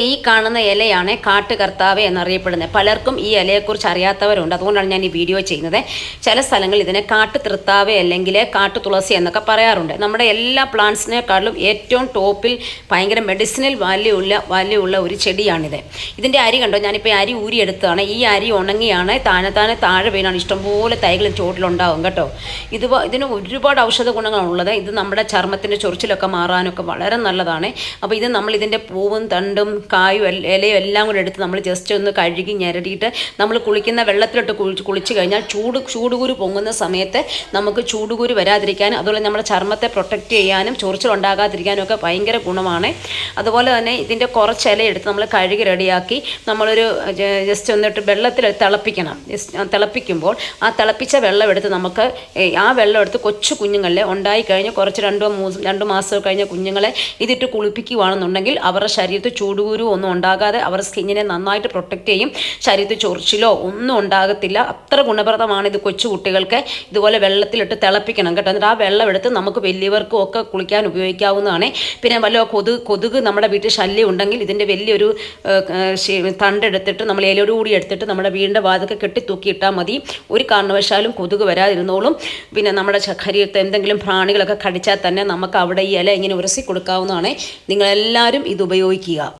ഈ കാണുന്ന ഇലയാണ് കാട്ടുകർത്താവ് എന്നറിയപ്പെടുന്നത്. പലർക്കും ഈ ഇലയെക്കുറിച്ച് അറിയാത്തവരുണ്ട്. അതുകൊണ്ടാണ് ഞാൻ ഈ വീഡിയോ ചെയ്യുന്നത്. ചില സ്ഥലങ്ങളിൽ ഇതിനെ കാട്ടുതൃത്താവ് അല്ലെങ്കിൽ കാട്ടുതുളസി എന്നൊക്കെ പറയാറുണ്ട്. നമ്മുടെ എല്ലാ പ്ലാന്റ്സിനേക്കാളും ഏറ്റവും ടോപ്പിൽ ഭയങ്കര മെഡിസിനൽ വാല്യൂ ഉള്ള ഒരു ചെടിയാണിത്. ഇതിൻ്റെ അരി കണ്ടോ, ഞാനിപ്പോൾ അരി ഊരിയെടുത്തതാണ്. ഈ അരി ഉണങ്ങിയാണ് താഴെ വീണാണ്. ഇഷ്ടംപോലെ തൈകൾ ചോട്ടിലുണ്ടാവും കേട്ടോ. ഇതിന് ഒരുപാട് ഔഷധ ഗുണങ്ങളുള്ളത്. ഇത് നമ്മുടെ ചർമ്മത്തിൻ്റെ ചൊറിച്ചിലൊക്കെ മാറാനൊക്കെ വളരെ നല്ലതാണ്. അപ്പോൾ ഇത് നമ്മൾ ഇതിൻ്റെ പൂവും തണ്ടും കായും ഇലയും എല്ലാം കൂടെ എടുത്ത് നമ്മൾ ജസ്റ്റ് ഒന്ന് കഴുകി ഞെരടിയിട്ട് നമ്മൾ കുളിക്കുന്ന വെള്ളത്തിലിട്ട് കുളിച്ച് കഴിഞ്ഞാൽ ചൂടുകുരു പൊങ്ങുന്ന സമയത്ത് നമുക്ക് ചൂടുകുരു വരാതിരിക്കാനും അതുപോലെ നമ്മുടെ ചർമ്മത്തെ പ്രൊട്ടക്റ്റ് ചെയ്യാനും ചൊറിച്ചിലുണ്ടാകാതിരിക്കാനും ഒക്കെ ഭയങ്കര ഗുണമാണ്. അതുപോലെ തന്നെ ഇതിൻ്റെ കുറച്ച് ഇല എടുത്ത് നമ്മൾ കഴുകി റെഡിയാക്കി നമ്മളൊരു ജസ്റ്റ് ഒന്നിട്ട് വെള്ളത്തിൽ തിളപ്പിക്കുമ്പോൾ ആ തിളപ്പിച്ച വെള്ളം എടുത്ത് നമുക്ക് ആ വെള്ളം എടുത്ത് കൊച്ചു കുഞ്ഞുങ്ങളെ ഉണ്ടായിക്കഴിഞ്ഞ് കുറച്ച് 2 മാസം കഴിഞ്ഞ കുഞ്ഞുങ്ങളെ ഇതിട്ട് കുളിപ്പിക്കുകയാണെന്നുണ്ടെങ്കിൽ അവരുടെ ശരീരത്തിൽ ചൂടുകുരു ഒന്നും ഉണ്ടാകാതെ അവർ സ്കിന്നിനെ നന്നായിട്ട് പ്രൊട്ടക്റ്റ് ചെയ്യും. ശരീരത്തിൽ ചൊറിച്ചിലോ ഒന്നും ഉണ്ടാകത്തില്ല. അത്ര ഗുണപ്രദമാണ് ഇത് കൊച്ചു കുട്ടികൾക്ക്. ഇതുപോലെ വെള്ളത്തിലിട്ട് തിളപ്പിക്കണം കേട്ടോ. എന്നിട്ട് ആ വെള്ളം എടുത്ത് നമുക്ക് വലിയവർക്കും ഒക്കെ കുളിക്കാൻ ഉപയോഗിക്കാവുന്നതാണ്. പിന്നെ വല്ല കൊതുക് നമ്മുടെ വീട്ടിൽ ശല്യം ഉണ്ടെങ്കിൽ ഇതിൻ്റെ വലിയൊരു തണ്ടെടുത്തിട്ട് നമ്മൾ ഇലയോടുകൂടി എടുത്തിട്ട് നമ്മുടെ വീടിൻ്റെ വാതൊക്കെ കെട്ടി തൂക്കിയിട്ടാൽ മതി. ഒരു കാരണവശാലും കൊതുക് വരാതിരുന്നോളും. പിന്നെ നമ്മുടെ ശരീരത്തെ എന്തെങ്കിലും പ്രാണികളൊക്കെ കടിച്ചാൽ തന്നെ നമുക്ക് അവിടെ ഈ ഇല ഇങ്ങനെ ഉരസി കൊടുക്കാവുന്നതാണ്. നിങ്ങളെല്ലാവരും ഇത് ഉപയോഗിക്കുക.